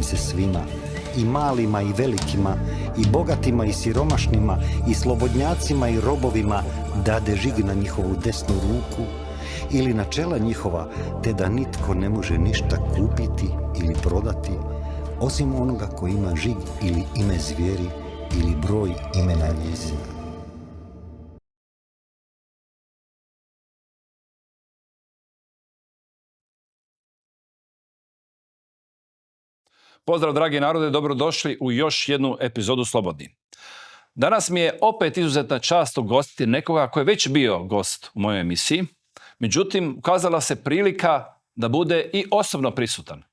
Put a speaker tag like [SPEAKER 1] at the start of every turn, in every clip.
[SPEAKER 1] im se svima, i malima i velikima, i bogatima i siromašnima, i slobodnjacima i robovima, dade žig na njihovu desnu ruku ili na čela njihova, te da nitko ne može ništa kupiti ili prodati, osim onoga ko ima žig ili ime zvijeri ili broj imena njezina.
[SPEAKER 2] Pozdrav dragi narode, dobrodošli u još jednu epizodu Slobodni. Danas mi je opet izuzetna čast ugostiti nekoga koji je već bio gost u mojoj emisiji, međutim ukazala se prilika da bude i osobno prisutan.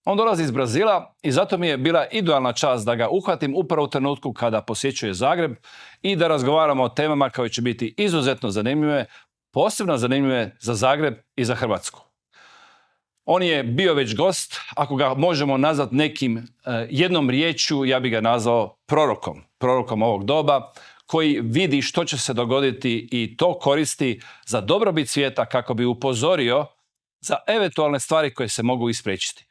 [SPEAKER 2] On dolazi iz Brazila i zato mi je bila idealna čast da ga uhvatim upravo u trenutku kada posjećuje Zagreb i da razgovaramo o temama koje će biti izuzetno zanimljive, posebno zanimljive za Zagreb i za Hrvatsku. On je bio već gost, ako ga možemo nazvati nekim jednom riječju, ja bih ga nazvao prorokom ovog doba, koji vidi što će se dogoditi i to koristi za dobrobit svijeta kako bi upozorio za eventualne stvari koje se mogu ispriječiti.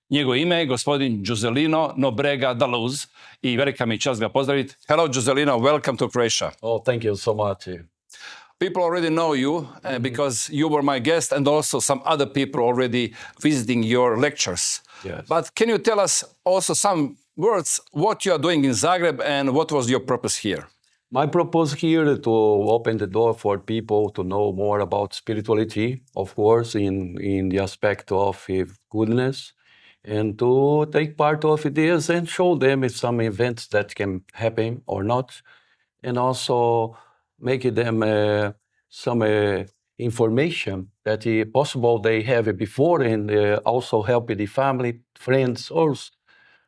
[SPEAKER 2] Njegovo ime je gospodin Jucelino Nobrega i velika mi je čast ga pozdraviti. Hello Jucelino, welcome to Croatia.
[SPEAKER 3] Oh, thank you so much.
[SPEAKER 2] People already know you because you were my guest and also some other people already visiting your lectures.
[SPEAKER 3] Yes.
[SPEAKER 2] But can you tell us also some words what you are doing in Zagreb and what was your purpose here?
[SPEAKER 3] My purpose here is to open the door for people to know more about spirituality, of course, in the aspect of goodness, and to take part of this and show them some events that can happen or not, and also make them some information that possible they have before, and also help the family, friends, or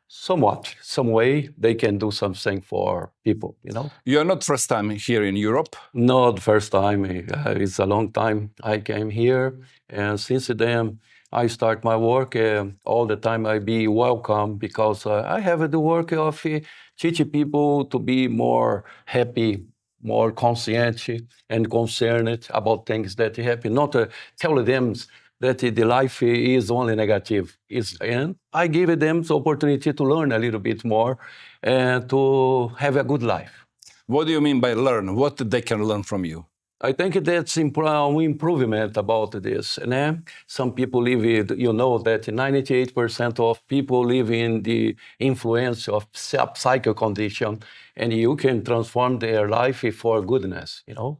[SPEAKER 3] some way they can do something for people, you know.
[SPEAKER 2] You're not first time here in Europe.
[SPEAKER 3] Not first time, it's a long time I came here, and since then I start my work. All the time I be welcome because I have the work of teaching people to be more happy, more conscient and concerned about things that happen, not tell them that the life is only negative. And I give them the opportunity to learn a little bit more and to have a good life.
[SPEAKER 2] What do you mean by learn? What they can learn from you?
[SPEAKER 3] I think that's improvement about this. And some people live, you know, that 98% of people live in the influence of psychic condition, and you can transform their life for goodness, you know.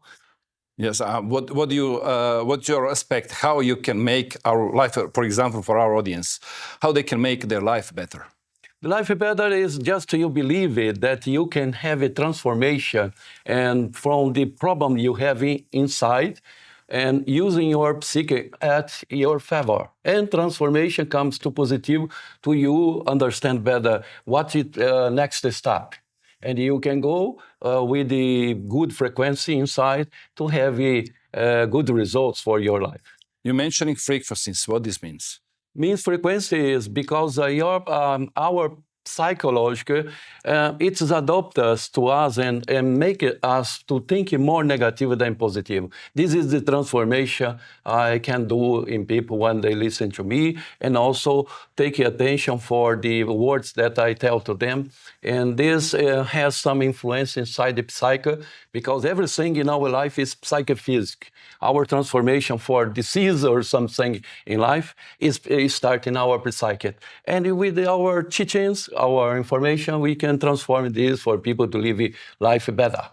[SPEAKER 2] Yes. What's your aspect? How you can make our life, for example, for our audience, how they can make their life better?
[SPEAKER 3] The life better is just you believe it, that you can have a transformation and from the problem you have inside and using your psyche at your favor. And transformation comes to positive to you understand better what is next step. And you can go with the good frequency inside to have good results for your life.
[SPEAKER 2] You're mentioning frequencies. What this means?
[SPEAKER 3] Means frequency is because our psychological, it adopts us to us and make us to think more negative than positive. This is the transformation I can do in people when they listen to me, and also take attention for the words that I tell to them. And this has some influence inside the psyche, because everything in our life is psychophysical. Our transformation for disease or something in life is starting our psyche. And with our teachings, our information, we can transform this for people to live life better.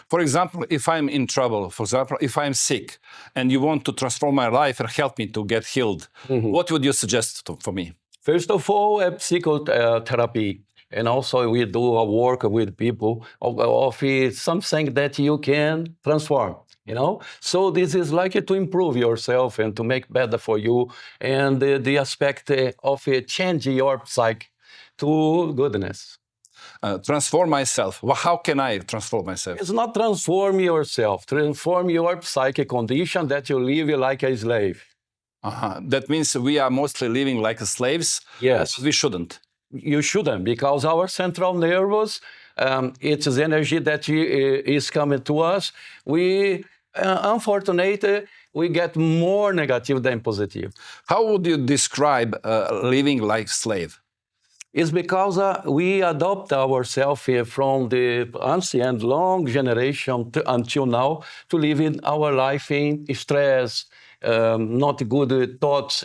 [SPEAKER 2] For example, if I'm in trouble, for example, if I'm sick and you want to transform my life and help me to get healed, what would you suggest for me?
[SPEAKER 3] First of all, psychotherapy. And also we do a work with people of something that you can transform. You know, so this is like to improve yourself and to make better for you, and the aspect of change your psyche to goodness.
[SPEAKER 2] Transform myself. Well, how can I transform myself?
[SPEAKER 3] It's not transform yourself. Transform your psychic condition that you live like a slave.
[SPEAKER 2] That means we are mostly living like slaves.
[SPEAKER 3] Yes,
[SPEAKER 2] we shouldn't.
[SPEAKER 3] You shouldn't, because our central nervous, it's the energy that is coming to us. We, unfortunately, we get more negative than positive.
[SPEAKER 2] How would you describe living like slave?
[SPEAKER 3] It's because we adopt ourselves from the ancient long generation until now to live in our life in stress, not good thoughts,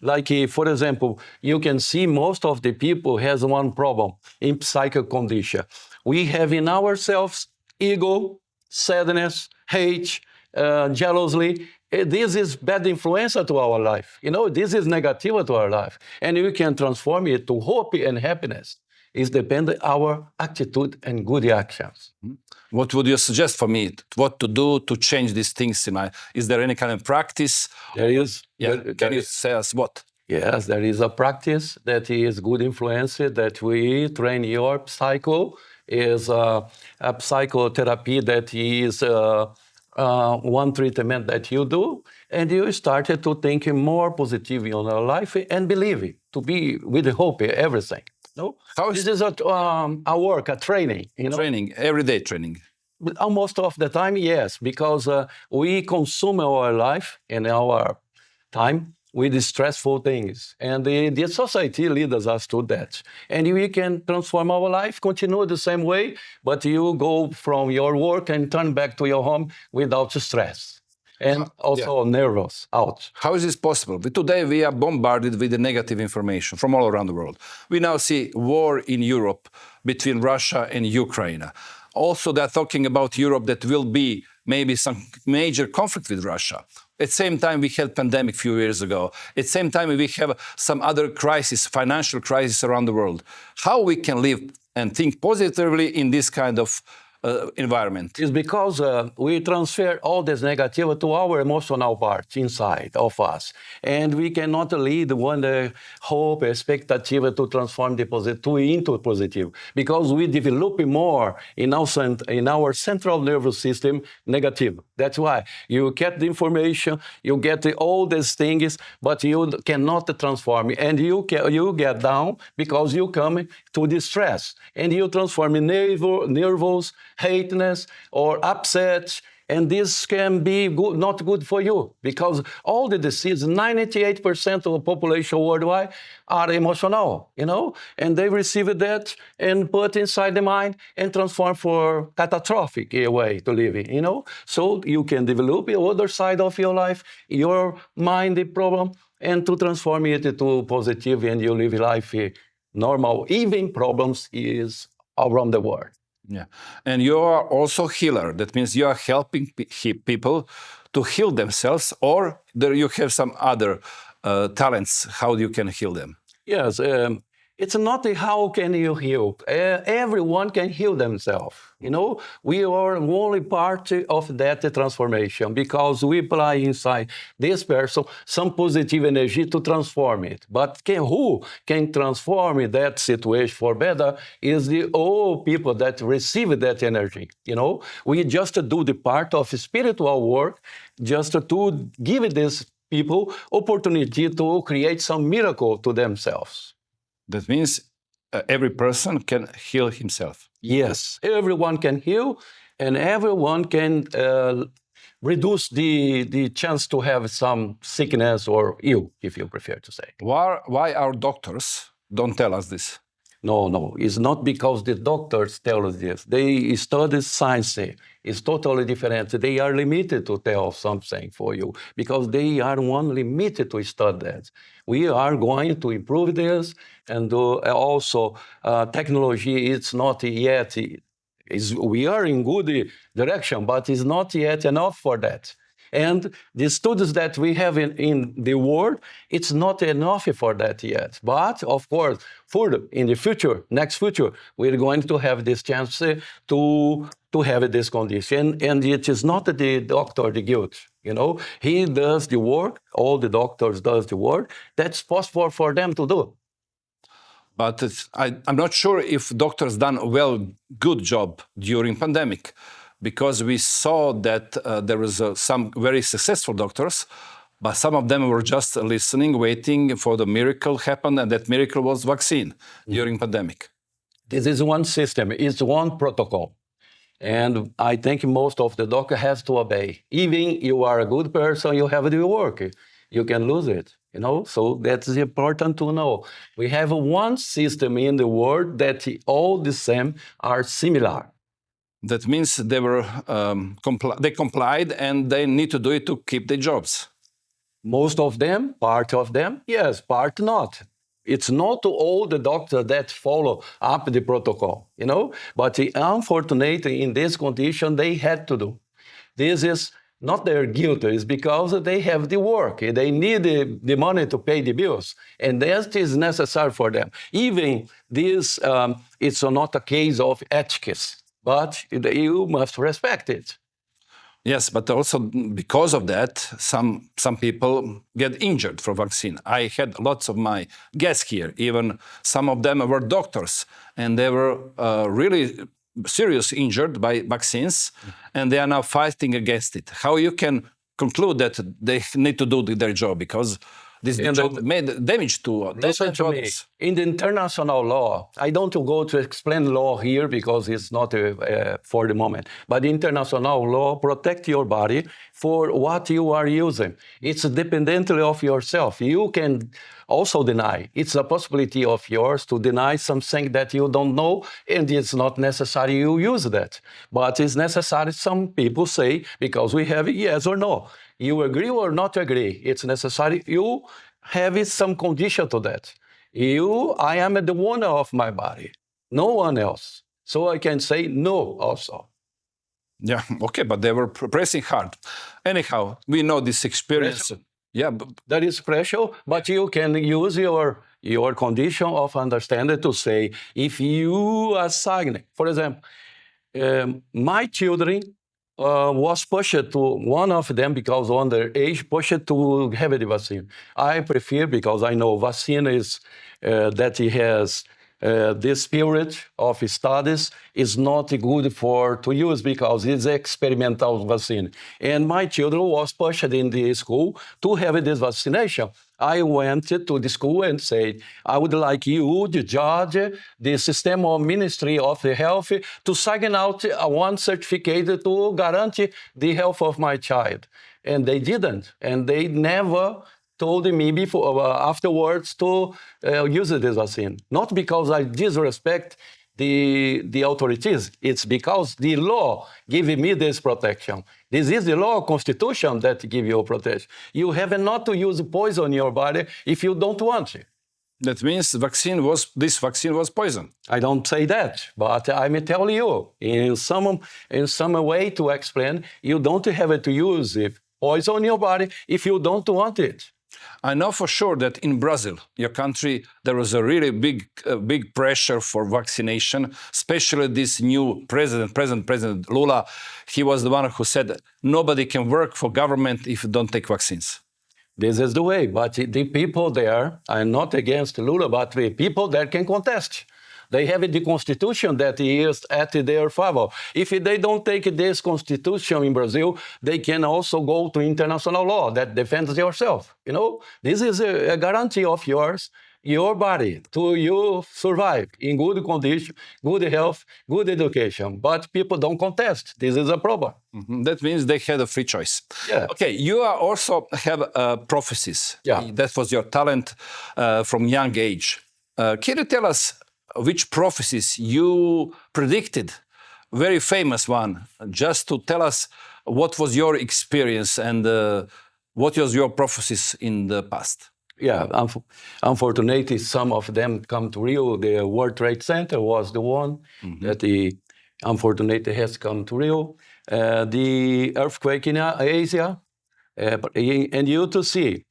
[SPEAKER 3] Like, for example, you can see most of the people has one problem in psychic condition. We have in ourselves ego, sadness, hate, jealousy. This is bad influence to our life. This is negative to our life. And we can transform it to hope and happiness. It depends on our attitude and good actions.
[SPEAKER 2] What would you suggest for me? What to do to change these things in my? Is there any kind of practice?
[SPEAKER 3] There is.
[SPEAKER 2] Yeah. Can you say us what?
[SPEAKER 3] Yes, there is a practice that is good influence that we train your psycho. Is a psychotherapy that is one treatment that you do, and you started to think more positively on your life and believe it, to be with hope in everything. No, this is a work, a training.
[SPEAKER 2] Training, everyday training.
[SPEAKER 3] Almost of the time, yes, because we consume our life and our time with stressful things. And the society leads us to that. And we can transform our life, continue the same way, but you go from your work and turn back to your home without stress. And also nervous out.
[SPEAKER 2] How is this possible? Today we are bombarded with the negative information from all around the world. We now see war in Europe between Russia and Ukraine. Also, they're talking about Europe that will be maybe some major conflict with Russia. At the same time, we had pandemic a few years ago. At the same time, we have some other crisis, financial crisis around the world. How we can live and think positively in this kind of environment?
[SPEAKER 3] It's because we transfer all this negative to our emotional part inside of us. And we cannot lead one hope, expectative to transform the positive into positive. Because we develop more in our central nervous system negative. That's why you get the information, you get all these things, but you cannot transform it. And you get down because you come to distress. And you transform in nervous, hatiness or upset, and this can be not good for you because all the diseases, 98% of the population worldwide are emotional, and they receive that and put inside the mind and transform for catastrophic way to live in, So you can develop the other side of your life, your mind, the problem, and to transform it to positive, and you live life normal, even problems is around the world.
[SPEAKER 2] Yeah, and you are also healer. That means you are helping people to heal themselves, or there you have some other talents how you can heal them.
[SPEAKER 3] Yes, it's not how can you heal. Everyone can heal themselves. We are only part of that transformation because we apply inside this person some positive energy to transform it. But who can transform that situation for better is the all people that receive that energy. We just do the part of spiritual work just to give these people opportunity to create some miracle to themselves.
[SPEAKER 2] That means every person can heal himself.
[SPEAKER 3] Yes, everyone can heal, and everyone can reduce the chance to have some sickness or ill, if you prefer to say.
[SPEAKER 2] Why our doctors don't tell us this?
[SPEAKER 3] No, it's not because the doctors tell us this. They study science. It's totally different. They are limited to tell something for you because they are limited to study that. We are going to improve this, and also technology, it's not yet, we are in good direction, but it's not yet enough for that. And the studies that we have in the world, it's not enough for that yet. But of course, in the future, next future, we're going to have this chance to have this condition. And it is not the doctor the guilt. He does the work, all the doctors does the work. That's possible for them to do.
[SPEAKER 2] But I'm not sure if doctors done good job during pandemic. Because we saw that there was some very successful doctors, but some of them were just listening, waiting for the miracle happen, and that miracle was vaccine during pandemic.
[SPEAKER 3] This is one system, it's one protocol. And I think most of the doctor has to obey. Even you are a good person, you have to work. You can lose it. So that's important to know. We have one system in the world that all the same are similar.
[SPEAKER 2] That means they were they complied and they need to do it to keep their jobs.
[SPEAKER 3] Most of them, part of them, yes, part not. It's not all the doctors that follow up the protocol, But unfortunately, in this condition, they had to do. This is not their guilt, it's because they have the work. They need the money to pay the bills, and that is necessary for them. Even this, it's not a case of ethics, but you must respect it.
[SPEAKER 2] Yes, but also because of that, some people get injured from vaccine. I had lots of my guests here, even some of them were doctors, and they were really seriously injured by vaccines, and they are now fighting against it. How you can conclude that they need to do their job because this job made damage to others?
[SPEAKER 3] In the international law, I don't go to explain law here because it's not for the moment, but international law protect your body for what you are using. It's dependently of yourself. You can also deny. It's a possibility of yours to deny something that you don't know, and it's not necessary you use that. But it's necessary, some people say, because we have yes or no. You agree or not agree. It's necessary you have some condition to that. I am the owner of my body, no one else. So I can say no also.
[SPEAKER 2] Yeah, okay, but they were pressing hard. Anyhow, we know this experience.
[SPEAKER 3] Pressure.
[SPEAKER 2] Yeah,
[SPEAKER 3] that is pressure, but you can use your condition of understanding to say, if you assign, for example, my children was pushed to, one of them, because on their age, pushed to have the vaccine. I prefer, because I know vaccine is that it has this period of studies is not good to use because it's experimental vaccine. And my children was pushed in the school to have this vaccination. I went to the school and said, I would like you, the judge, the system of Ministry of the Health, to sign out one certificate to guarantee the health of my child. And they didn't. And they never told me afterwards to use this vaccine. Not because I disrespect the authorities. It's because the law gives me this protection. This is the law, constitution that gives you protection. You have not to use poison in your body if you don't want it.
[SPEAKER 2] That means this vaccine was poison.
[SPEAKER 3] I don't say that, but I'm telling you, in some way to explain, you don't have to use poison in your body if you don't want it.
[SPEAKER 2] I know for sure that in Brazil, your country, there was a really big pressure for vaccination, especially this new President Lula. He was the one who said nobody can work for government if you don't take vaccines.
[SPEAKER 3] This is the way, but the people there, I'm not against Lula, but the people there can contest. They have the constitution that is at their favor. If they don't take this constitution in Brazil, they can also go to international law that defends yourself. This is a guarantee of yours, your body, to you survive in good condition, good health, good education. But people don't contest. This is a problem.
[SPEAKER 2] Mm-hmm. That means they had a free choice.
[SPEAKER 3] Yeah.
[SPEAKER 2] Okay, you also have prophecies.
[SPEAKER 3] Yeah.
[SPEAKER 2] That was your talent from young age. Can you tell us which prophecies you predicted? Very famous one, just to tell us what was your experience and what was your prophecies in the past.
[SPEAKER 3] Yeah, unfortunately, some of them come to Rio. The World Trade Center was the one that unfortunately has come to Rio. The earthquake in Asia, and you to see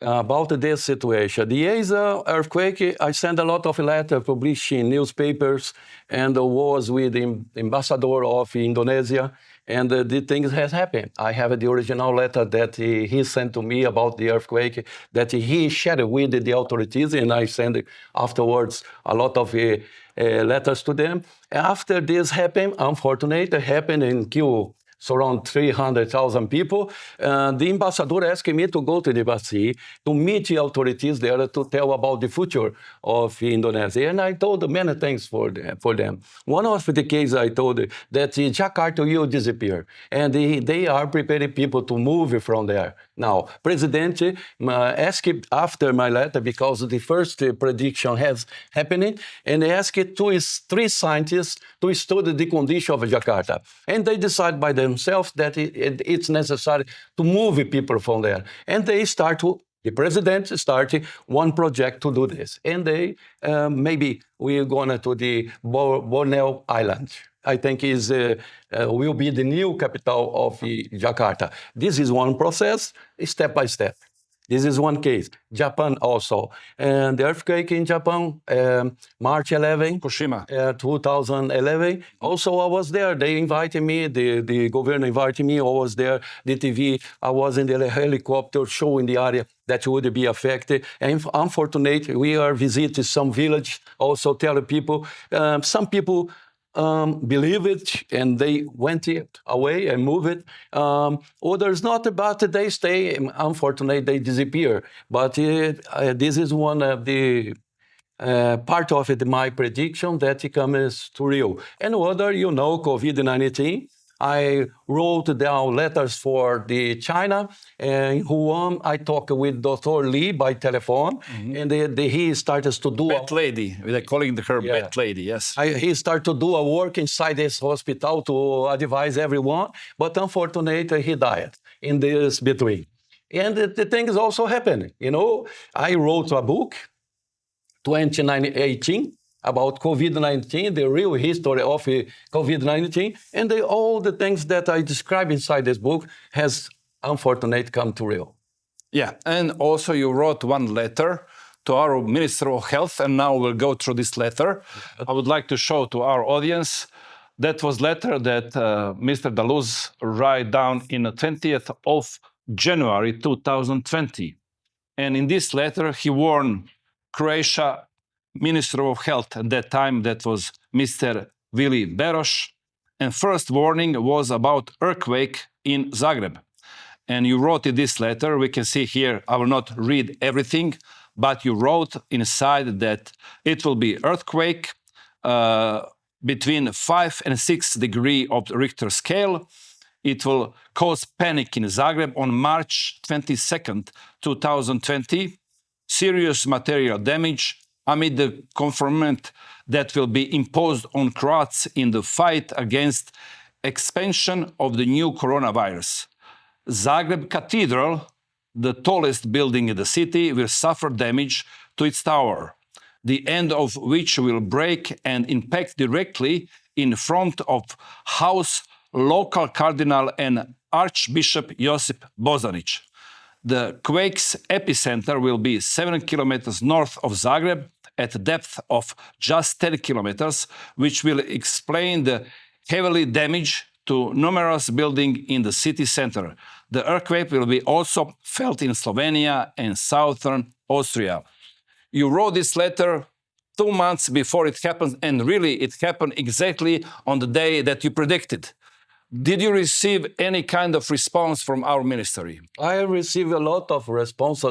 [SPEAKER 3] about this situation. The Asia earthquake, I sent a lot of letters published in newspapers and was with the ambassador of Indonesia, and the things has happened. I have the original letter that he sent to me about the earthquake that he shared with the authorities, and I sent afterwards a lot of letters to them. After this happened, unfortunately, it happened and killed around 300,000 people. The ambassador asked me to go to the embassy to meet the authorities there to tell about the future of Indonesia. And I told many things for them. One of the cases I told that Jakarta will disappear. And they are preparing people to move from there. Now, President asked after my letter, because the first prediction has happened, and they asked three scientists to study the condition of Jakarta. And they decide by themselves that it's necessary to move people from there. And they the president started one project to do this. And they, maybe we're going to the Borneo Island. I think will be the new capital of Jakarta. This is one process, step by step. This is one case. Japan also. And the earthquake in Japan, March 11,
[SPEAKER 2] Fukushima.
[SPEAKER 3] 2011. Also, I was there. They invited me. The governor invited me. I was there. The TV. I was in the helicopter showing the area that would be affected. And unfortunately, we are visiting some village. Also, tell people. Some people believe it and they went it away and move it. Others not, but they stay. Unfortunately, they disappear. But this is one of the part of it, my prediction that it comes to real. And other, COVID-19. I wrote down letters for the China, and Wuhan, I talked with Dr. Li by telephone, and he started to do...
[SPEAKER 2] Bat lady, they're calling her Bat lady, yes.
[SPEAKER 3] He started to do a work inside this hospital to advise everyone, but unfortunately, he died in this between. And the thing is also happening, I wrote a book, 2018, about COVID-19, the real history of COVID-19, and all the things that I describe inside this book has, unfortunately, come to real.
[SPEAKER 2] Yeah, and also you wrote one letter to our Minister of Health, and now we'll go through this letter. I would like to show to our audience that was letter that Mr. Daluz wrote down in the 20th of January 2020. And in this letter, he warned Croatia Minister of Health at that time, that was Mr. Vili Beroš. And first warning was about earthquake in Zagreb. And you wrote in this letter, we can see here, I will not read everything, but you wrote inside that it will be earthquake between 5 and 6 degrees of the Richter scale. It will cause panic in Zagreb on March 22nd, 2020. Serious material damage amid the confinement that will be imposed on Croats in the fight against expansion of the new coronavirus. Zagreb Cathedral, the tallest building in the city, will suffer damage to its tower, the end of which will break and impact directly in front of house local cardinal and Archbishop Josip Bozanic. The quake's epicenter will be 7 kilometers north of Zagreb at a depth of just 10 kilometers, which will explain the heavily damage to numerous buildings in the city center. The earthquake will be also felt in Slovenia and southern Austria. You wrote this letter 2 months before it happened, and really it happened exactly on the day that you predicted. Did you receive any kind of response from our ministry?
[SPEAKER 3] I received a lot of response.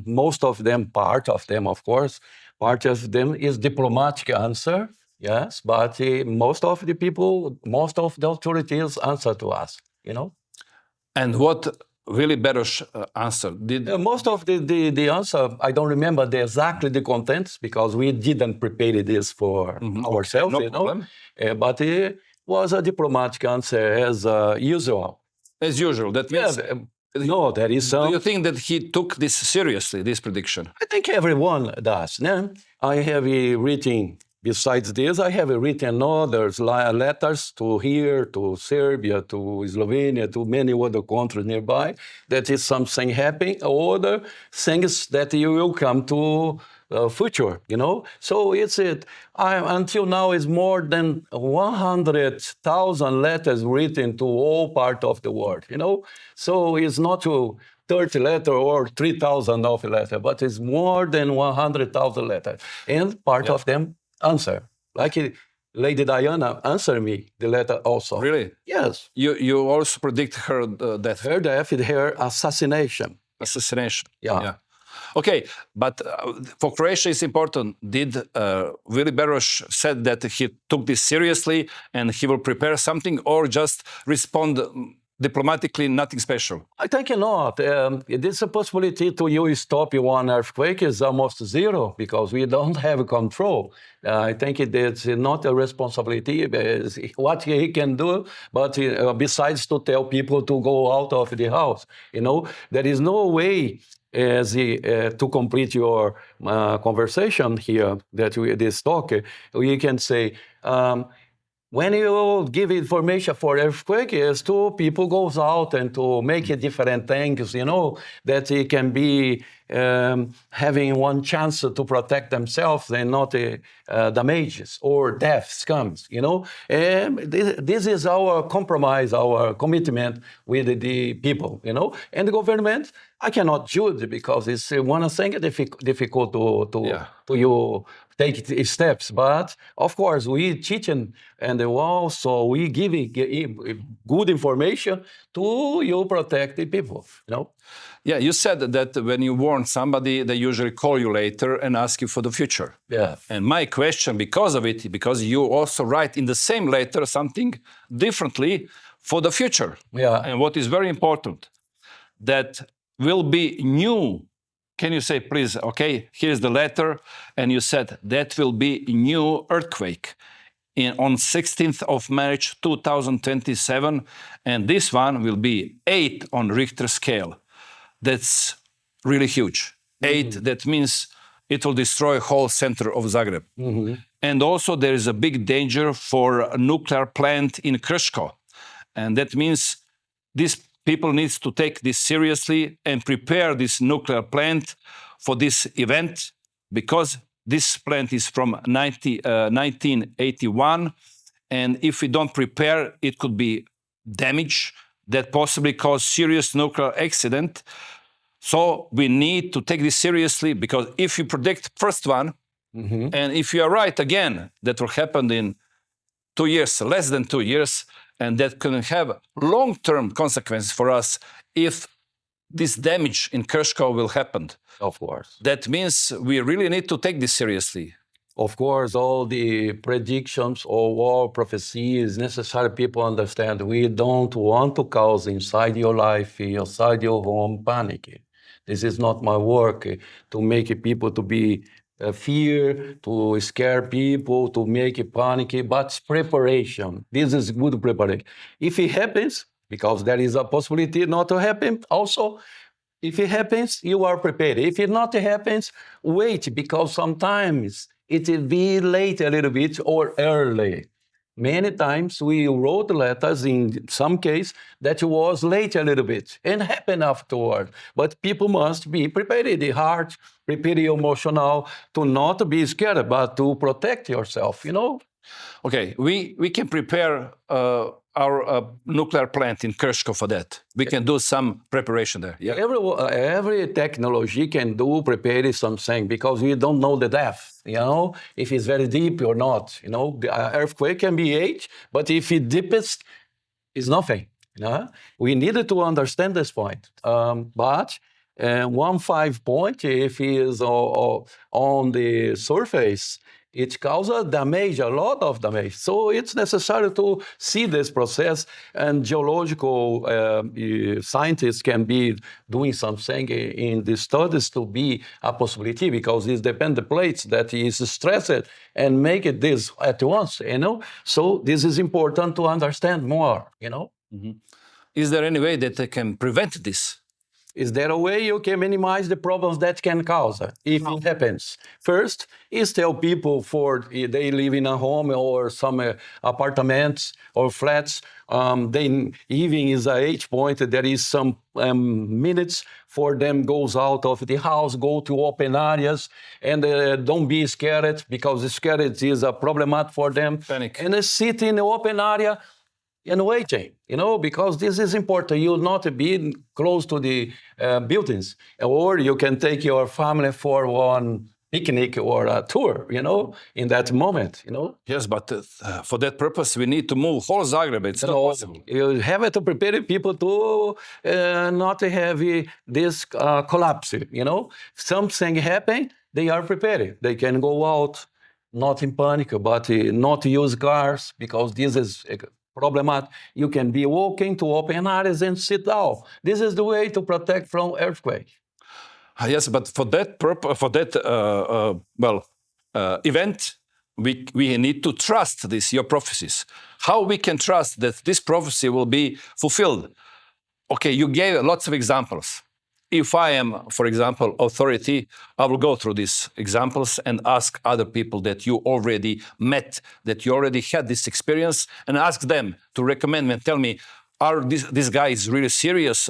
[SPEAKER 3] Most of them, part of them, of course, part of them is diplomatic answer, yes, but most of the people, most of the authorities answer to us,
[SPEAKER 2] And what Vili Beroš answered?
[SPEAKER 3] Most of the answer, I don't remember exactly the contents because we didn't prepare this for ourselves,
[SPEAKER 2] No problem.
[SPEAKER 3] But it was a diplomatic answer as usual.
[SPEAKER 2] As usual, that means...
[SPEAKER 3] No, there is some...
[SPEAKER 2] Do you think that he took this seriously, this prediction?
[SPEAKER 3] I think everyone does. No? I have written, besides this, I have written others letters to here, to Serbia, to Slovenia, to many other countries nearby, that is something happening, or other things that you will come to future, So it's until now it's more than 100,000 letters written to all part of the world, So it's not to 30 letter or 3,000 of a letter, but it's more than 100,000 letters. And part of them answer. Like Lady Diana answered me the letter also.
[SPEAKER 2] Really?
[SPEAKER 3] Yes.
[SPEAKER 2] You also predict her death?
[SPEAKER 3] Her death, her assassination.
[SPEAKER 2] Assassination.
[SPEAKER 3] Yeah.
[SPEAKER 2] Okay, but for Croatia it's important. Did Vili Beroš said that he took this seriously and he will prepare something, or just respond diplomatically nothing special.
[SPEAKER 3] I think not. There's a possibility to you stop one earthquake is almost zero because we don't have control. I think it's not a responsibility. It's what he can do, but besides to tell people to go out of the house, there is no way to complete your conversation here this talk. We can say. When you give information for earthquake, is to people goes out and to make different things, that it can be having one chance to protect themselves and not damages or deaths comes, And this is our compromise, our commitment with the people, And the government, I cannot judge because it's one thing difficult to you take steps. But of course, we teaching and also we give good information to you protect the people.
[SPEAKER 2] Yeah, you said that when you warn somebody, they usually call you later and ask you for the future.
[SPEAKER 3] Yeah.
[SPEAKER 2] And my question, because you also write in the same letter something differently for the future.
[SPEAKER 3] Yeah.
[SPEAKER 2] And what is very important, that will be new. Can you say, please, okay, here's the letter, and you said that will be new earthquake on 16th of March 2027, and this one will be 8 on Richter scale. That's really huge. 8, that means it will destroy whole center of Zagreb. And also there is a big danger for a nuclear plant in Krško. And that means these people need to take this seriously and prepare this nuclear plant for this event, because this plant is from 1981. And if we don't prepare, it could be damage that possibly cause serious nuclear accident. So we need to take this seriously, because if you predict first one, and if you are right again, that will happen in 2 years, less than 2 years, and that can have long-term consequences for us if this damage in Krško will happen.
[SPEAKER 3] Of course.
[SPEAKER 2] That means we really need to take this seriously.
[SPEAKER 3] Of course, all the predictions or war prophecy is necessary. People understand we don't want to cause inside your life, inside your home, panic. This is not my work to make people to be fear, to scare people, to make panic, but preparation. This is good preparation. If it happens, because there is a possibility not to happen, also, if it happens, you are prepared. If it not happens, wait, because sometimes it will be late a little bit or early. Many times we wrote letters in some case that was late a little bit and happened afterward. But people must be prepared, the heart, prepare emotional, to not be scared, but to protect yourself,
[SPEAKER 2] Okay, we can prepare our nuclear plant in Krško for that. We can do some preparation there. Yeah.
[SPEAKER 3] Every technology can prepare something, because we don't know the depth, if it's very deep or not. The earthquake can be 8, but if it deepest, it's nothing. We needed to understand this point. But 1.5 point, if it is on the surface, it causes damage, a lot of damage. So it's necessary to see this process, and geological scientists can be doing something in the studies to be a possibility, because it depends the plates that is stressed and make it this at once, So this is important to understand more,
[SPEAKER 2] Is there any way that they can prevent this?
[SPEAKER 3] Is there a way you can minimize the problems that can cause if it happens? First is tell people they live in a home or some apartments or flats. Then even is a age point, there is some minutes for them goes out of the house, go to open areas, and don't be scared, because scared is a problem for them.
[SPEAKER 2] Panic.
[SPEAKER 3] And sit in the open area and waiting, because this is important. You not be close to the buildings, or you can take your family for one picnic or a tour, in that moment,
[SPEAKER 2] Yes, but for that purpose, we need to move whole Zagreb. It's not possible.
[SPEAKER 3] You have to prepare people to not have this collapse, If something happen, they are prepared. They can go out, not in panic, but not use cars, because this is problematic, you can be walking to open areas and sit down. This is the way to protect from earthquake.
[SPEAKER 2] Yes, but for that event, we need to trust your prophecies. How we can trust that this prophecy will be fulfilled? Okay, you gave lots of examples. If I am, for example, authority, I will go through these examples and ask other people that you already met, that you already had this experience, and ask them to recommend me and tell me, this guy is really serious?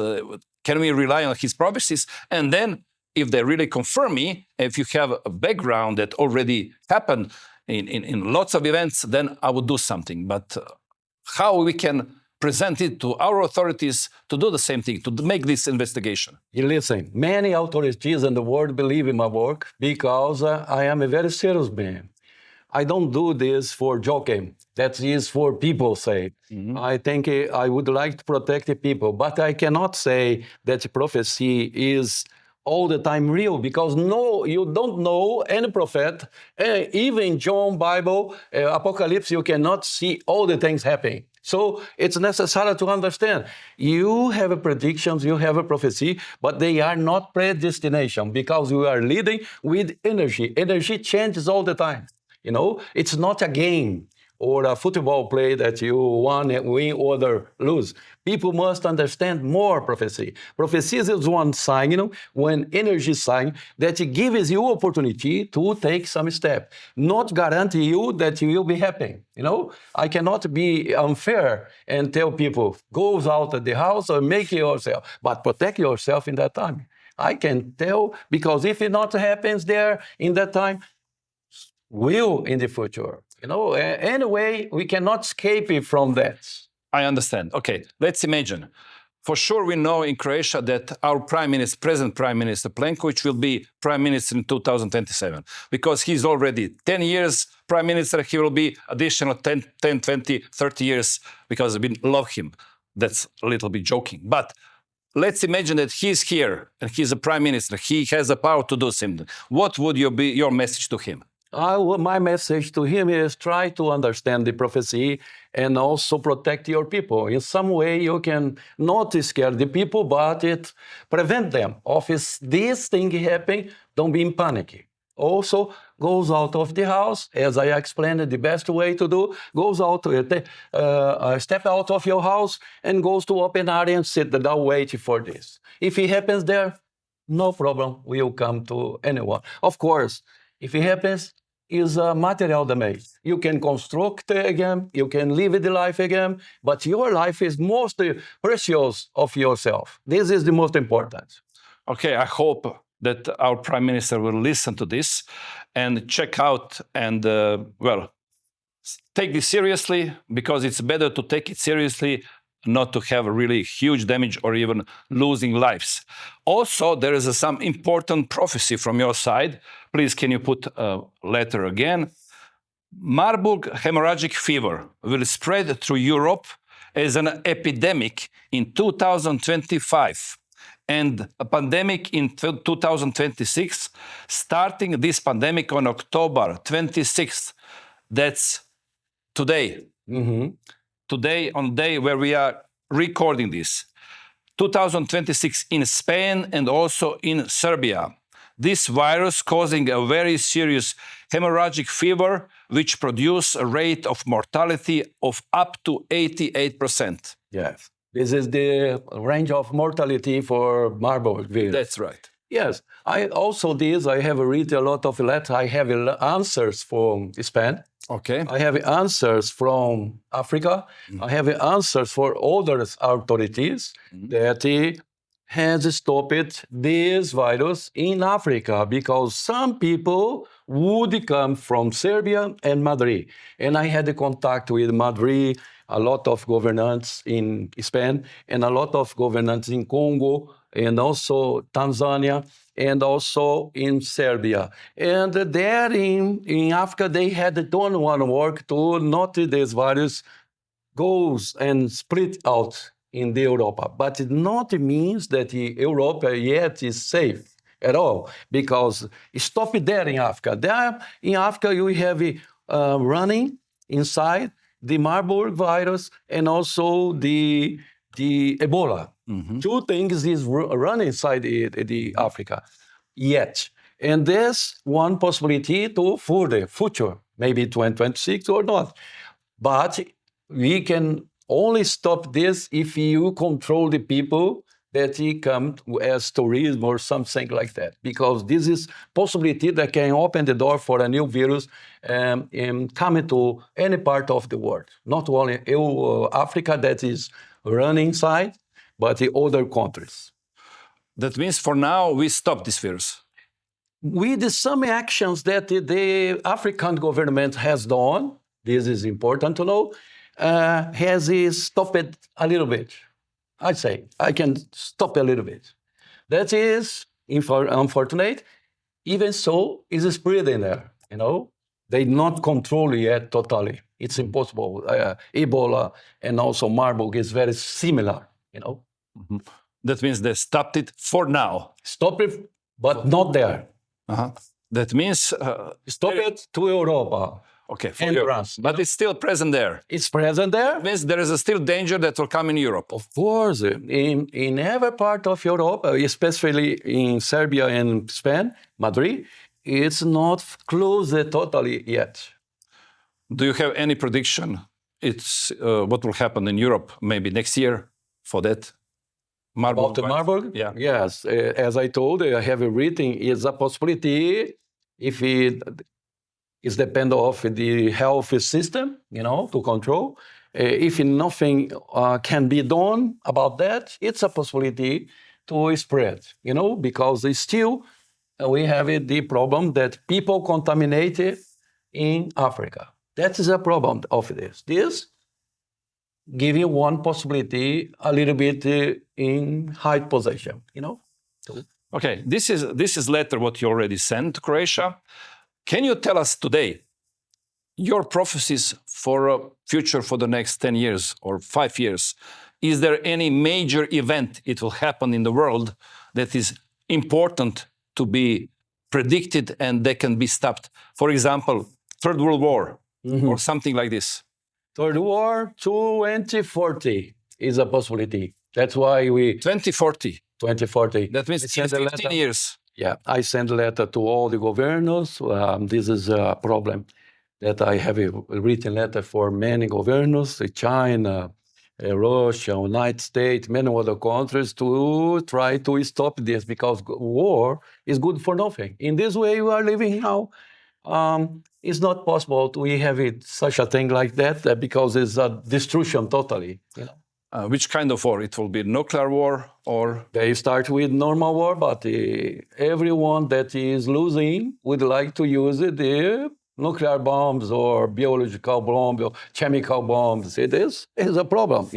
[SPEAKER 2] Can we rely on his prophecies? And then, if they really confirm me, if you have a background that already happened in lots of events, then I would do something. But how we can present it to our authorities to do the same thing, to make this investigation?
[SPEAKER 3] You listen, many authorities in the world believe in my work because I am a very serious man. I don't do this for joking. That is for people's sake. Mm-hmm. I think I would like to protect the people, but I cannot say that prophecy is all the time real, because no, you don't know any prophet. Even John, Bible, Apocalypse, you cannot see all the things happening. So it's necessary to understand. You have a predictions, you have a prophecy, but they are not predestination, because you are leading with energy. Energy changes all the time. You know, it's not a game or a football play that you win or lose. People must understand more prophecy. Prophecy is one sign, you know, one energy sign that gives you opportunity to take some step. Not guarantee you that you will be happy. You know, I cannot be unfair and tell people, go out of the house or make it yourself, but protect yourself in that time. I can tell, because if it not happens there in that time, will in the future. You know, anyway, we cannot escape from that.
[SPEAKER 2] I understand. Okay, let's imagine. For sure, we know in Croatia that our present Prime Minister Plenković will be Prime Minister in 2027, because he's already 10 years Prime Minister. He will be additional 10, 20, 30 years because we love him. That's a little bit joking. But let's imagine that he's here and he's a Prime Minister. He has the power to do something. What would be your message to him?
[SPEAKER 3] My message to him is try to understand the prophecy and also protect your people. In some way, you can not scare the people, but it prevent them of this thing happening. Don't be in panic. Also, goes out of the house, as I explained, the best way to do, goes out, step out of your house and goes to open area and sit down waiting for this. If it happens there, no problem, will come to anyone. Of course, if it happens, is a material damage. You can construct again, you can live the life again, but your life is most precious of yourself. This is the most important.
[SPEAKER 2] Okay, I hope that our Prime Minister will listen to this and check out and, take this seriously, because it's better to take it seriously, not to have a really huge damage or even losing lives. Also, there is some important prophecy from your side. Please, can you put a letter again? Marburg hemorrhagic fever will spread through Europe as an epidemic in 2025 and a pandemic in 2026, starting this pandemic on October 26th. That's today. Mm-hmm. Today, on the day where we are recording this, 2026 in Spain and also in Serbia. This virus causing a very serious hemorrhagic fever, which produce a rate of mortality of up to 88%.
[SPEAKER 3] Yes, this is the range of mortality for Marburg virus.
[SPEAKER 2] That's right.
[SPEAKER 3] Yes, I have read a lot of letters. I have answers from Spain.
[SPEAKER 2] Okay.
[SPEAKER 3] I have answers from Africa. Mm-hmm. I have answers for other authorities that has stopped this virus in Africa, because some people would come from Serbia and Madrid. And I had a contact with Madrid, a lot of governants in Spain, and a lot of governants in Congo, and also Tanzania, and also in Serbia. And there in Africa, they had done one work to not this virus goes and split out in the Europa. But it not means that Europe yet is safe at all, because stop there in Africa. There in Africa, you have running inside, the Marburg virus and also the Ebola. Two things is running inside the Africa yet. And there's one possibility for the future, maybe 2026 or not. But we can only stop this if you control the people that come as tourism or something like that, because this is possibility that can open the door for a new virus and come to any part of the world, not only Africa that is running inside, but the other countries.
[SPEAKER 2] That means for now we stop this virus.
[SPEAKER 3] With some actions that the African government has done, this is important to know, has stopped it a little bit. I'd say I can stop a little bit. That is unfortunate. Even so, it's spreading there. They not control yet totally. It's impossible. Ebola and also Marburg is very similar.
[SPEAKER 2] That means they stopped it for now.
[SPEAKER 3] Stop it, but not there.
[SPEAKER 2] That means
[SPEAKER 3] stop it to Europa.
[SPEAKER 2] Okay, for
[SPEAKER 3] and
[SPEAKER 2] Europe.
[SPEAKER 3] France.
[SPEAKER 2] But it's still present there.
[SPEAKER 3] It's present there.
[SPEAKER 2] It means there is a still danger that will come in Europe.
[SPEAKER 3] Of course, in every part of Europe, especially in Serbia and Spain, Madrid, it's not closed totally yet.
[SPEAKER 2] Do you have any prediction? It's what will happen in Europe maybe next year for that?
[SPEAKER 3] About the Marburg?
[SPEAKER 2] Yeah.
[SPEAKER 3] Yes, as I told, I have written, it's a possibility if it is depend of the health system, to control. If nothing can be done about that, it's a possibility to spread, because still we have the problem that people contaminated in Africa. That is a problem of this. This give you one possibility a little bit in high position,
[SPEAKER 2] Okay, this is letter what you already sent to Croatia. Can you tell us today your prophecies for a future for the next 10 years or 5 years? Is there any major event it will happen in the world that is important to be predicted and they can be stopped? For example, Third World War or something like this.
[SPEAKER 3] Third War 2040 is a possibility. That's why we...
[SPEAKER 2] 2040.
[SPEAKER 3] 2040.
[SPEAKER 2] That means in 15 years.
[SPEAKER 3] Yeah, I sent a letter to all the governors. This is a problem that I have a written letter for many governors, China, Russia, United States, many other countries to try to stop this because war is good for nothing. In this way we are living now, it's not possible we have such a thing like that because it's a destruction totally.
[SPEAKER 2] Which kind of war? It will be nuclear war or?
[SPEAKER 3] They start with normal war, but everyone that is losing would like to use the nuclear bombs or biological bombs or chemical bombs. It is a problem,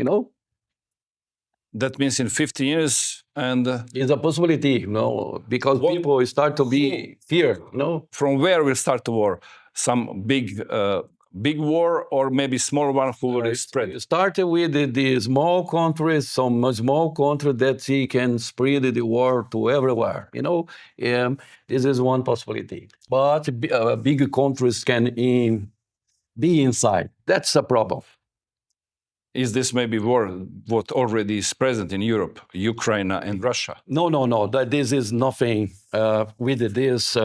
[SPEAKER 2] That means in 15 years and...
[SPEAKER 3] It's a possibility, because people start to be feared,
[SPEAKER 2] From where will start the war? Some big war or maybe small one who will spread?
[SPEAKER 3] It started with the small countries, some small country that he can spread the war to everywhere, This is one possibility. But big countries can be inside. That's a problem.
[SPEAKER 2] Is this maybe war what already is present in Europe, Ukraine and Russia?
[SPEAKER 3] No. This is nothing with this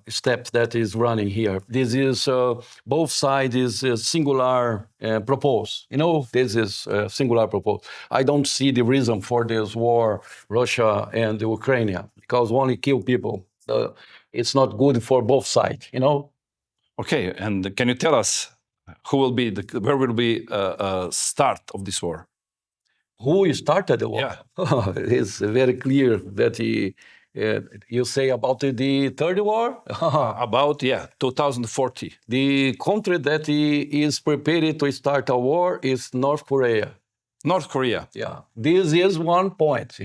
[SPEAKER 3] step that is running here. This is both sides is singular propose. This is singular propose. I don't see the reason for this war, Russia and Ukraine, because only kill people. It's not good for both sides.
[SPEAKER 2] Okay, and can you tell us? Where will be start of this war?
[SPEAKER 3] Who started the war?
[SPEAKER 2] Yeah.
[SPEAKER 3] It's very clear that you say about the Third War?
[SPEAKER 2] About, 2040.
[SPEAKER 3] The country that is prepared to start a war is North Korea.
[SPEAKER 2] North Korea?
[SPEAKER 3] Yeah. This is one point,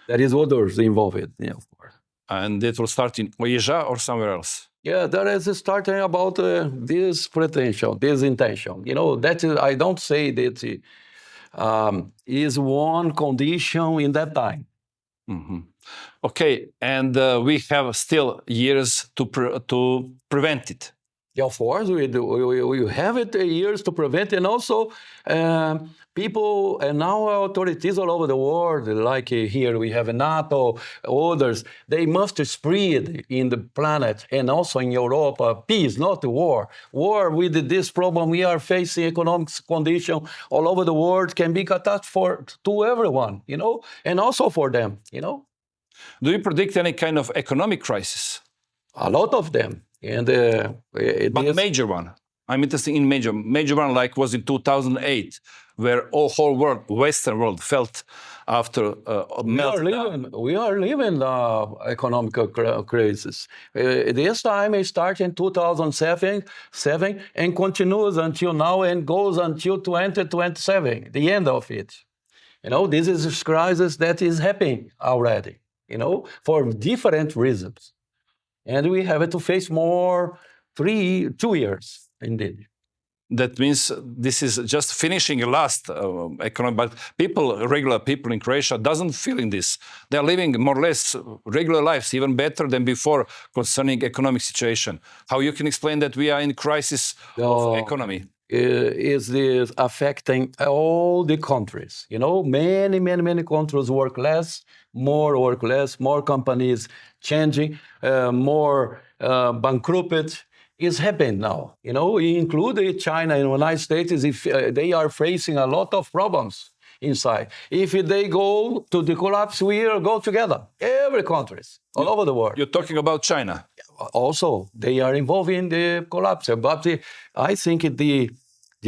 [SPEAKER 3] There is others involved, of course.
[SPEAKER 2] And it will start in Asia or somewhere else?
[SPEAKER 3] Yeah, there is starting about this pretension, this intention. That is, I don't say that is one condition in that time.
[SPEAKER 2] Mm-hmm. Okay, and we have still years to prevent it.
[SPEAKER 3] Yeah, of course, we do. We have it years to prevent, and also people and now authorities all over the world, like here we have NATO, others, they must spread in the planet and also in Europe peace, not war. War with this problem we are facing, economic condition all over the world can be catastrophe to everyone, and also for them,
[SPEAKER 2] Do you predict any kind of economic crisis?
[SPEAKER 3] A lot of them. And
[SPEAKER 2] But major one. I'm interested in major one, like was in 2008, where whole world, Western world, felt after meltdown.
[SPEAKER 3] We are living economic crisis. This time it started in 2007 and continues until now and goes until 2027, the end of it. This is a crisis that is happening already, for different reasons. And we have to face more 2 years, indeed.
[SPEAKER 2] That means this is just finishing a last economic, but regular people in Croatia doesn't feel in this. They are living more or less regular lives, even better than before concerning economic situation. How you can explain that we are in crisis of economy?
[SPEAKER 3] Is this affecting all the countries? Many countries work less, more companies changing, more bankrupt. Is happening now. Including China and the United States, if they are facing a lot of problems inside. If they go to the collapse, we will go together. Every countries all over the world.
[SPEAKER 2] You're talking about China.
[SPEAKER 3] Also, they are involved in the collapse. But I think the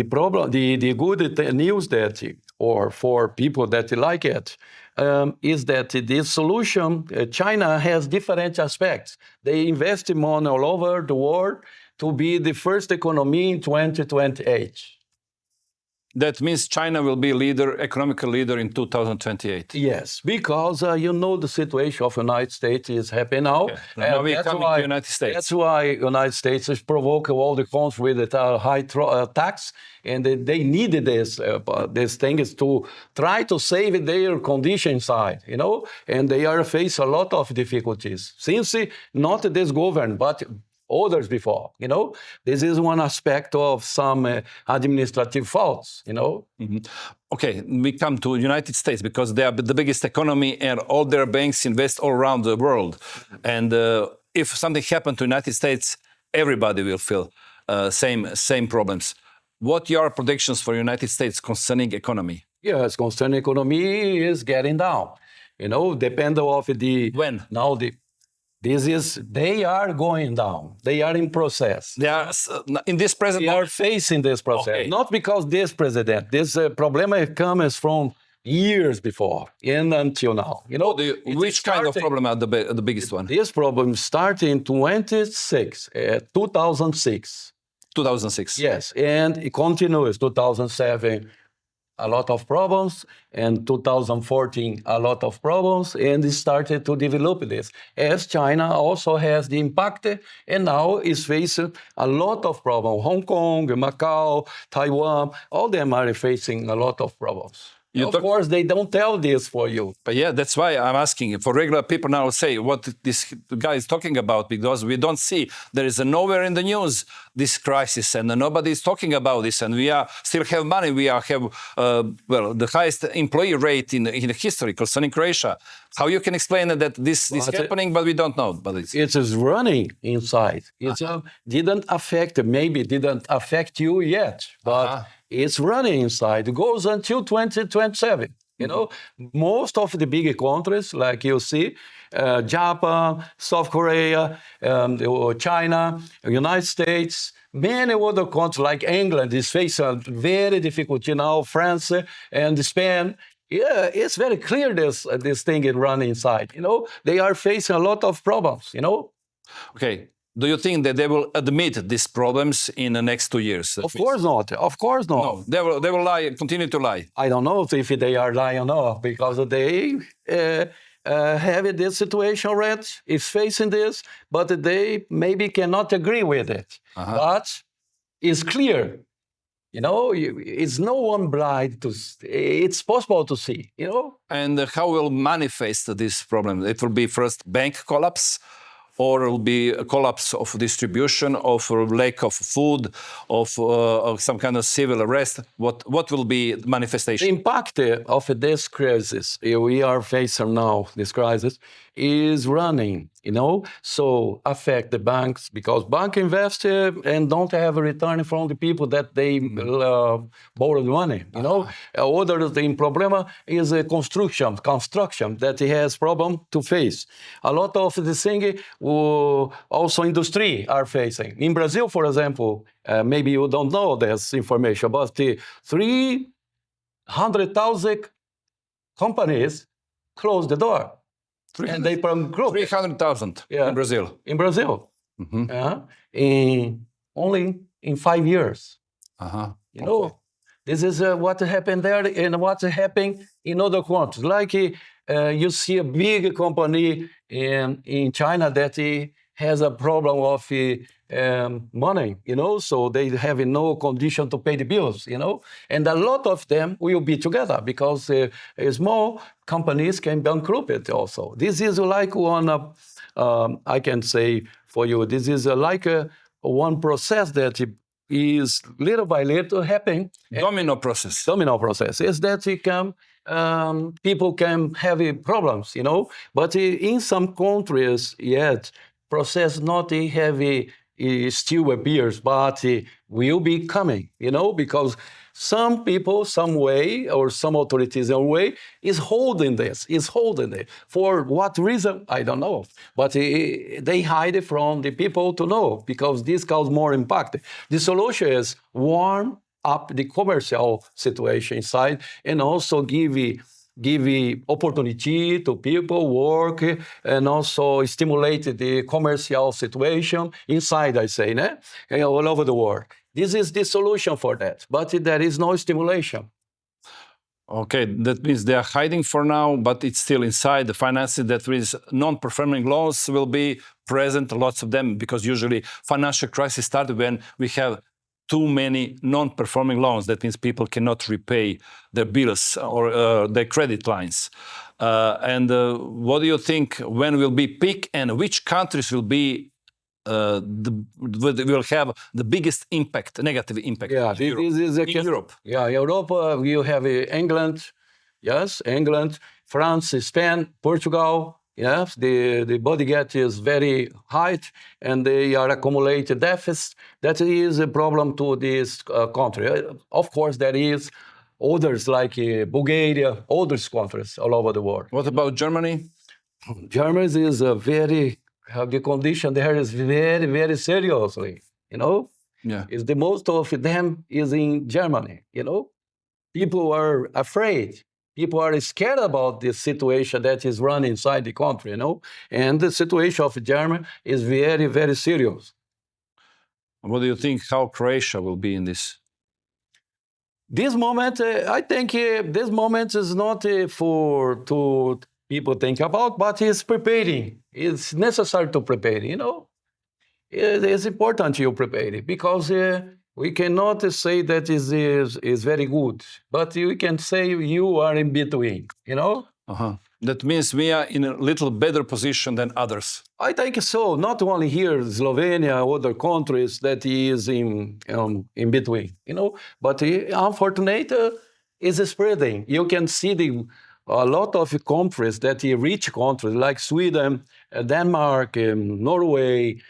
[SPEAKER 3] problem, the good news that, or for people that like it, is that this solution, China has different aspects. They invest money all over the world to be the first economy in 2028.
[SPEAKER 2] That means China will be economic leader in 2028.
[SPEAKER 3] Yes, because the situation of the United States is happening now.
[SPEAKER 2] Okay. Now we're coming to the United States.
[SPEAKER 3] That's why the United States is provoking all the countries with a high tax, and they needed this thing is to try to save their condition side, and they are facing a lot of difficulties. Since not this government, but others before, This is one aspect of some administrative faults,
[SPEAKER 2] Mm-hmm. Okay, we come to United States because they are the biggest economy and all their banks invest all around the world. And if something happened to United States, everybody will feel same problems. What are your predictions for United States concerning economy?
[SPEAKER 3] Yes, concerning economy is getting down. Depending of the...
[SPEAKER 2] When?
[SPEAKER 3] Now they are going down. They are in process.
[SPEAKER 2] They are in this present.
[SPEAKER 3] They are facing this process.
[SPEAKER 2] Okay.
[SPEAKER 3] Not because this president. This problem comes from years before and until now.
[SPEAKER 2] Which kind of problem are the biggest one?
[SPEAKER 3] This problem started in 2006.
[SPEAKER 2] 2006.
[SPEAKER 3] Yes, and it continues 2007. A lot of problems, and 2014 a lot of problems, and it started to develop this. As China also has the impact, and now is facing a lot of problems. Hong Kong, Macau, Taiwan, all them are facing a lot of problems. Of course, they don't tell this for you.
[SPEAKER 2] But yeah, that's why I'm asking. For regular people now say what this guy is talking about, because we don't see, there is nowhere in the news this crisis, and nobody is talking about this, and we still have money. We have the highest employee rate in history concerning Croatia. How you can explain that this is happening, but we don't know? But
[SPEAKER 3] it is running inside. It didn't affect you yet, but it's running inside. It goes until 2027. Most of the big countries, like you see, Japan, South Korea, China, United States, many other countries like England is facing very difficulty now, France and Spain. Yeah, it's very clear this thing is running inside. They are facing a lot of problems,
[SPEAKER 2] Okay. Do you think that they will admit these problems in the next 2 years?
[SPEAKER 3] Of course not. Of course not.
[SPEAKER 2] No, they will lie, continue to lie.
[SPEAKER 3] I don't know if they are lying or not, because they have this situation already, is facing this, but they maybe cannot agree with it. But it's clear. It's no one blind to. It's possible to see. And
[SPEAKER 2] how will manifest this problem? It will be first bank collapse, or will be a collapse of distribution, of lack of food, of some kind of civil arrest? What will be the
[SPEAKER 3] The
[SPEAKER 2] manifestation?
[SPEAKER 3] impact of this crisis we are facing now, this crisis, is running, so affect the banks because bank invest and don't have a return from the people that they borrowed money, Other thing problema is a construction that has problem to face. A lot of the thing also industry are facing. In Brazil, for example, maybe you don't know this information, but the 300,000 companies closed the door. And they group
[SPEAKER 2] 300,000 in Brazil.
[SPEAKER 3] In Brazil.
[SPEAKER 2] Mm-hmm.
[SPEAKER 3] Only in 5 years.
[SPEAKER 2] Uh-huh.
[SPEAKER 3] This is what happened there and what's happening in other countries. Like you see a big company in China that has a problem of money, so they have no condition to pay the bills, and a lot of them will be together because small companies can bankrupt also. This is like one, I can say for you, this is like one process that is little by little happening.
[SPEAKER 2] Domino process.
[SPEAKER 3] Domino process is that it can, people can have problems, but in some countries yet, process not heavy still appears, but will be coming, because some people, some way, or some authorities some way, is holding it. For what reason? I don't know. But they hide it from the people to know, because this causes more impact. The solution is warm up the commercial situation inside and also give opportunity to people work and also stimulate the commercial situation inside, I say, all over the world. This is the solution for that, but there is no stimulation.
[SPEAKER 2] Okay, that means they are hiding for now, but it's still inside the finances. That is, non-performing loans will be present, lots of them, because usually financial crisis started when we have too many non-performing loans. That means people cannot repay their bills or their credit lines. And what do you think, when will be peak, and which countries will be will have the biggest impact, negative impact?
[SPEAKER 3] Yeah, this is
[SPEAKER 2] in Europe.
[SPEAKER 3] Yeah, Europe. You have England, yes, England, France, Spain, Portugal. Yes, the body gap is very high, and they are accumulated deficits. That is a problem to this country. Of course, there is others like Bulgaria, other countries all over the world.
[SPEAKER 2] What about Germany?
[SPEAKER 3] Germany is a very, the condition there is very, very seriously,
[SPEAKER 2] Yeah.
[SPEAKER 3] Is the most of them is in Germany, People are afraid. People are scared about the situation that is run inside the country, And the situation of Germany is very, very serious.
[SPEAKER 2] What do you think, how Croatia will be in this?
[SPEAKER 3] This moment, I think this moment is not to people think about, but it's preparing. It's necessary to prepare, It's important you prepare it because we cannot say that is very good, but we can say you are in between,
[SPEAKER 2] Uh-huh. That means we are in a little better position than others.
[SPEAKER 3] I think so. Not only here, Slovenia, other countries that is in between, But unfortunately, is spreading. You can see a lot of countries that rich countries like Sweden, Denmark, Norway,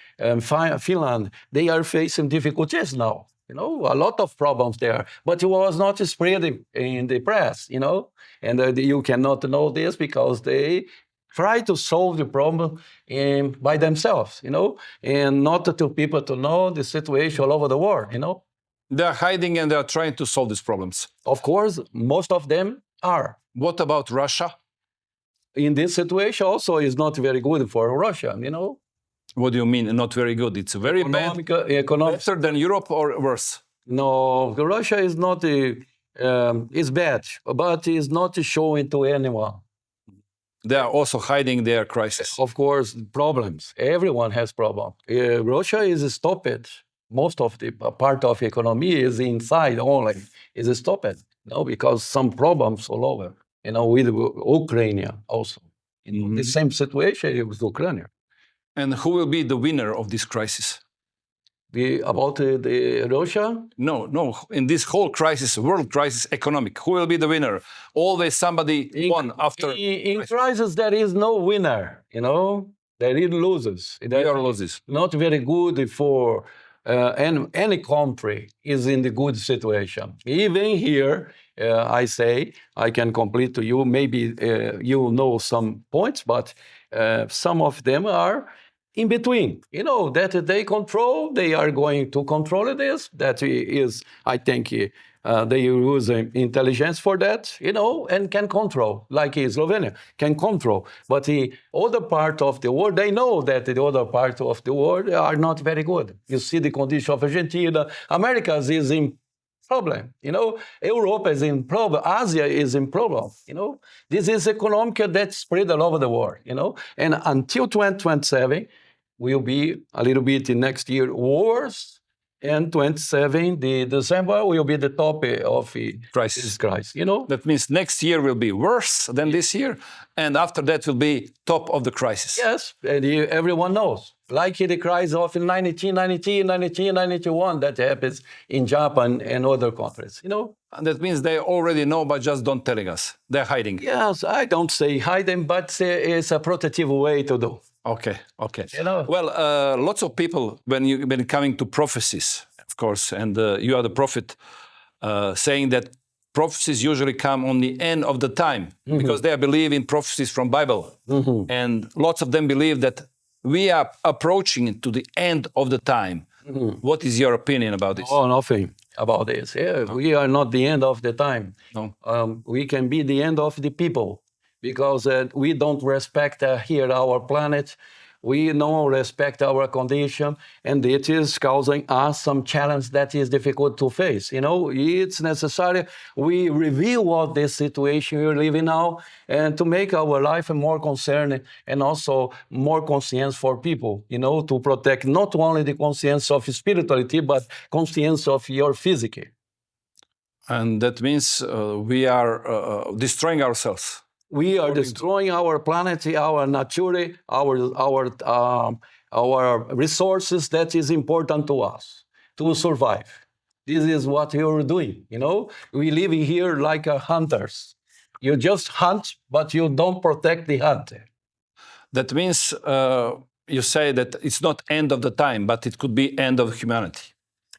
[SPEAKER 3] Finland, they are facing difficulties now. A lot of problems there, but it was not spread in the press, and you cannot know this because they try to solve the problem by themselves, and not to people to know the situation all over the world,
[SPEAKER 2] They are hiding and they are trying to solve these problems.
[SPEAKER 3] Of course, most of them are.
[SPEAKER 2] What about Russia?
[SPEAKER 3] In this situation also is not very good for Russia,
[SPEAKER 2] What do you mean, not very good? It's very bad. Better than Europe or worse?
[SPEAKER 3] No, Russia is not, is bad, but is not showing to anyone.
[SPEAKER 2] They are also hiding their crisis.
[SPEAKER 3] Of course, problems. Everyone has problems. Russia is stopped. Most of the part of economy is inside only, is stopped. Because some problems all over. With Ukraine also. The same situation with Ukraine.
[SPEAKER 2] And who will be the winner of this crisis?
[SPEAKER 3] About the Russia?
[SPEAKER 2] No. In this whole crisis, world crisis, economic, who will be the winner? Always somebody won after.
[SPEAKER 3] In crisis, there is no winner, There is losers.
[SPEAKER 2] We are losers.
[SPEAKER 3] Not very good for any country is in the good situation. Even here, I say, I can complete to you, maybe you know some points, but some of them are in between, that they are going to control this. That is, I think, they use intelligence for that, and can control, like Slovenia can control. But the other part of the world, they know that the other part of the world are not very good. You see the condition of Argentina, America is in problem, Europe is in problem, Asia is in problem, This is economic that spread all over the world, And until 2027, will be a little bit next year worse, and 27, the December will be the top of
[SPEAKER 2] crisis.
[SPEAKER 3] That
[SPEAKER 2] means next year will be worse than this year, and after that will be top of the crisis.
[SPEAKER 3] Yes, and everyone knows. Like the crisis of 1990, 1991 that happens in Japan and other countries,
[SPEAKER 2] And that means they already know, but just don't telling us. They're hiding.
[SPEAKER 3] Yes, I don't say hiding, but it's a protective way to do.
[SPEAKER 2] Okay. Well, lots of people, when coming to prophecies, of course, and you are the prophet, saying that prophecies usually come on the end of the time, because they believe in prophecies from Bible. And lots of them believe that we are approaching to the end of the time. What is your opinion about this?
[SPEAKER 3] Oh, nothing about this. Yeah, we are not the end of the time.
[SPEAKER 2] No.
[SPEAKER 3] We can be the end of the people, because we don't respect here our planet. We don't respect our condition, and it is causing us some challenge that is difficult to face. It's necessary we review what this situation we're living now, and to make our life more concerning and also more conscience for people, to protect not only the conscience of spirituality, but conscience of your physique.
[SPEAKER 2] And that means we are destroying ourselves.
[SPEAKER 3] We are destroying our planet, our nature, our resources that is important to us to survive. This is what you're doing, We live here like hunters. You just hunt, but you don't protect the hunter.
[SPEAKER 2] That means you say that it's not end of the time, but it could be end of humanity.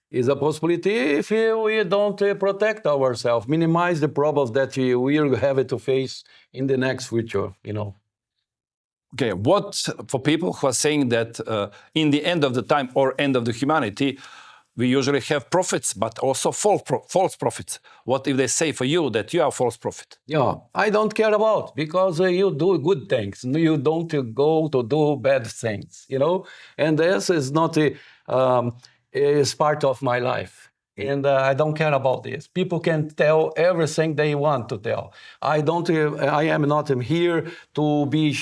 [SPEAKER 3] Is a possibility if we don't protect ourselves, minimize the problems that we will have to face in the next future,
[SPEAKER 2] Okay, what for people who are saying that in the end of the time or end of the humanity, we usually have prophets, but also false prophets. What if they say for you that you are a false prophet?
[SPEAKER 3] Yeah, I don't care about, because you do good things. You don't go to do bad things, And this is not is part of my life. And I don't care about this. People can tell everything they want to tell. I am not here to be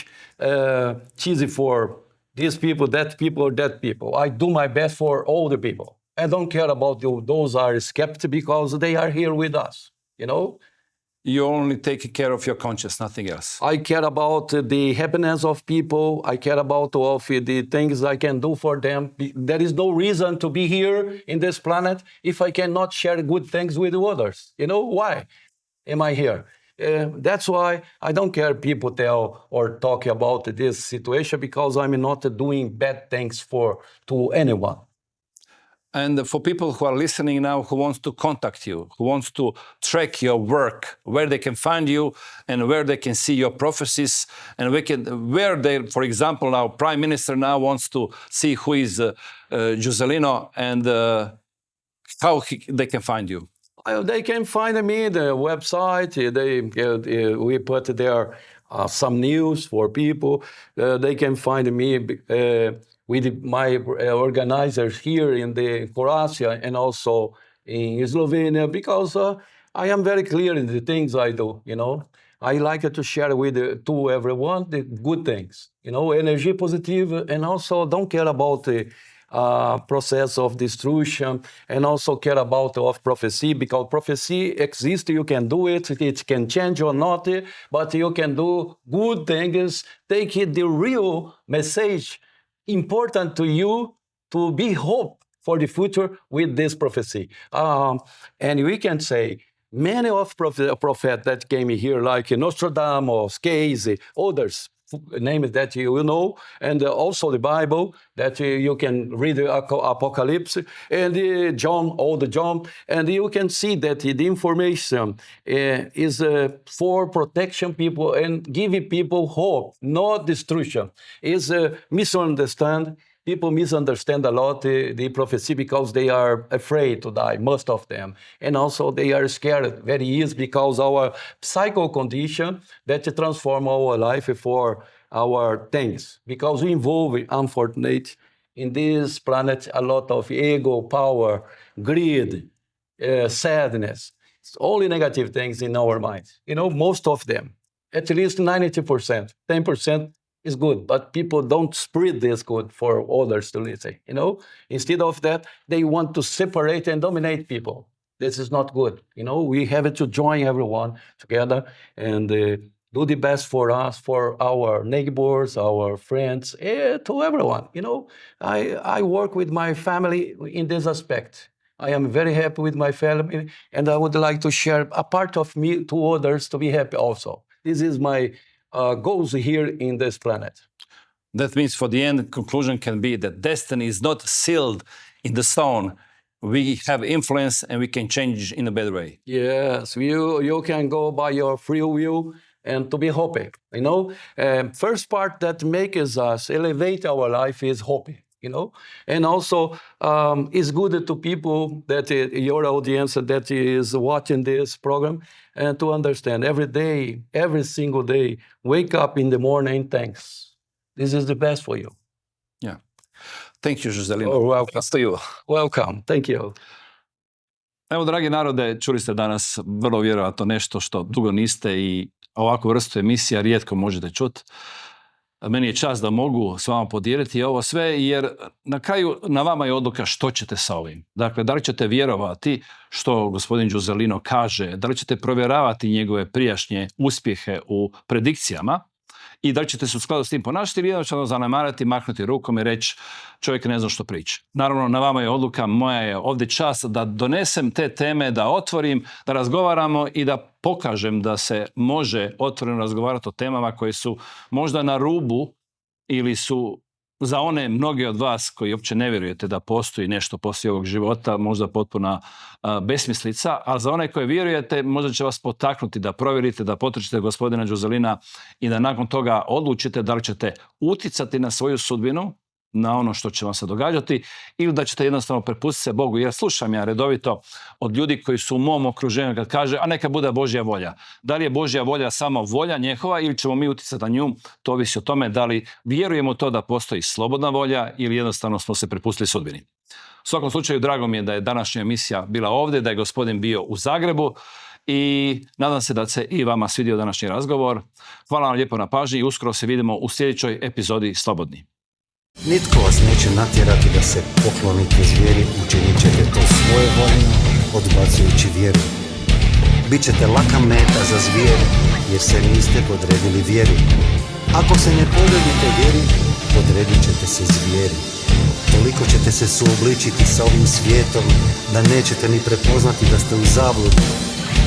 [SPEAKER 3] cheesy for these people, that people, or that people. I do my best for all the people. I don't care about those are skeptical, because they are here with us,
[SPEAKER 2] You only take care of your conscience, nothing else.
[SPEAKER 3] I care about the happiness of people. I care about all the things I can do for them. There is no reason to be here in this planet if I cannot share good things with others. Why am I here? That's why I don't care people tell or talk about this situation, because I'm not doing bad things to anyone.
[SPEAKER 2] And for people who are listening now, who wants to contact you, who wants to track your work, where they can find you and where they can see your prophecies, and where they, for example, now Prime Minister now wants to see who is Jucelino, and how they can find you.
[SPEAKER 3] They can find me the website. We put there some news for people. They can find me with my organizers here in the Croatia and also in Slovenia, because I am very clear in the things I do, I like to share to everyone the good things, energy positive, and also don't care about the process of destruction, and also care about of prophecy, because prophecy exists, you can do it can change or not, but you can do good things, take the real message important to you to be hope for the future with this prophecy. And we can say many of prophets that came here, like Nostradamus, Casey, others, names that you will know, and also the Bible that you can read the Apocalypse, and John, old John, and you can see that the information is for protection people and giving people hope, not destruction. Is misunderstand. People misunderstand a lot the prophecy because they are afraid to die, most of them. And also they are scared very easy because our psycho condition that transform our life for our things. Because we involve, unfortunately, in this planet a lot of ego, power, greed, sadness. It's only negative things in our minds. Most of them, at least 90%, 10%, is good, but people don't spread this good for others to listen. Instead of that, they want to separate and dominate people. This is not good. We have to join everyone together and do the best for us, for our neighbors, our friends, to everyone. I work with my family in this aspect. I am very happy with my family, and I would like to share a part of me to others to be happy also. This is my goals here in this planet.
[SPEAKER 2] That means for the end, conclusion can be that destiny is not sealed in the stone. We have influence and we can change in a better way.
[SPEAKER 3] Yes, you can go by your free will and to be happy. First part that makes us elevate our life is happy. And also it's good to people that your audience that is watching this program and to understand every day, every single day, wake up in the morning, thanks. This is the best for you.
[SPEAKER 2] Yeah. Thank you, Jucelino.
[SPEAKER 3] Oh, welcome.
[SPEAKER 2] To you.
[SPEAKER 3] Welcome. Thank you.
[SPEAKER 2] Evo, dragi narode, čuli ste danas vrlo vjerojatno nešto što dugo niste i ovakvu vrstu emisija rijetko možete čuti. Meni je čast da mogu s vama podijeliti ovo sve, jer na kraju na vama je odluka što ćete sa ovim. Dakle, da li ćete vjerovati što gospodin Jucelino kaže, da li ćete provjeravati njegove prijašnje uspjehe u predikcijama i da li ćete se u skladu s tim ponašati ili jednostavno zanemariti, maknuti rukom i reći čovjek ne zna što priča. Naravno, na vama je odluka, moja je ovdje čast da donesem te teme, da otvorim, da razgovaramo i da pokažem da se može otvoreno razgovarati o temama koje su možda na rubu ili su za one mnogi od vas koji uopće ne vjerujete da postoji nešto poslije ovog života, možda potpuna besmislica, a za one koje vjerujete možda će vas potaknuti da provjerite, da potražite gospodina Jucelina i da nakon toga odlučite da li ćete utjecati na svoju sudbinu, na ono što će vam se događati, ili da ćete jednostavno prepustiti se Bogu. Jer slušam ja redovito od ljudi koji su u mom okruženju kad kaže, a neka bude Božja volja. Da li je Božja volja samo volja njehova ili ćemo mi utjecati na nju, to ovisi o tome da li vjerujemo to da postoji slobodna volja ili jednostavno smo se prepustili sudbini. U svakom slučaju, drago mi je da je današnja emisija bila ovdje, da je gospodin bio u Zagrebu i nadam se da se i vama svidio današnji razgovor. Hvala vam lijepo na pažnji i uskoro se vidimo u sljedećoj epizodi Slobodni.
[SPEAKER 1] Nitko vas neće natjerati da se poklonite zvijeri, učinit ćete to svoje voljno, odbacujući vjeru. Bićete laka meta za zvijeri, jer se niste podredili vjeri. Ako se ne podredite vjeri, podredit ćete se zvijeri. Toliko ćete se suobličiti sa ovim svijetom, da nećete ni prepoznati da ste u zabludi.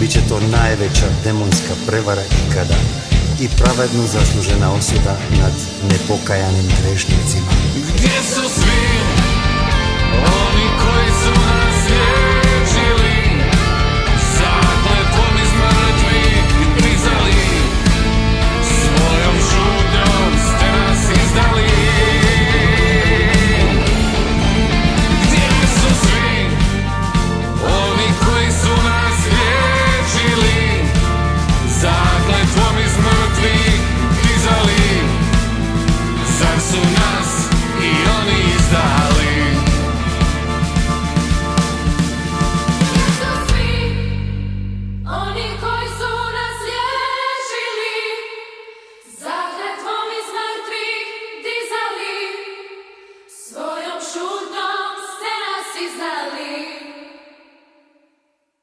[SPEAKER 1] Biće to najveća demonska prevara ikada i pravedno zaslužena osuda nad nepokajanim grešnicima.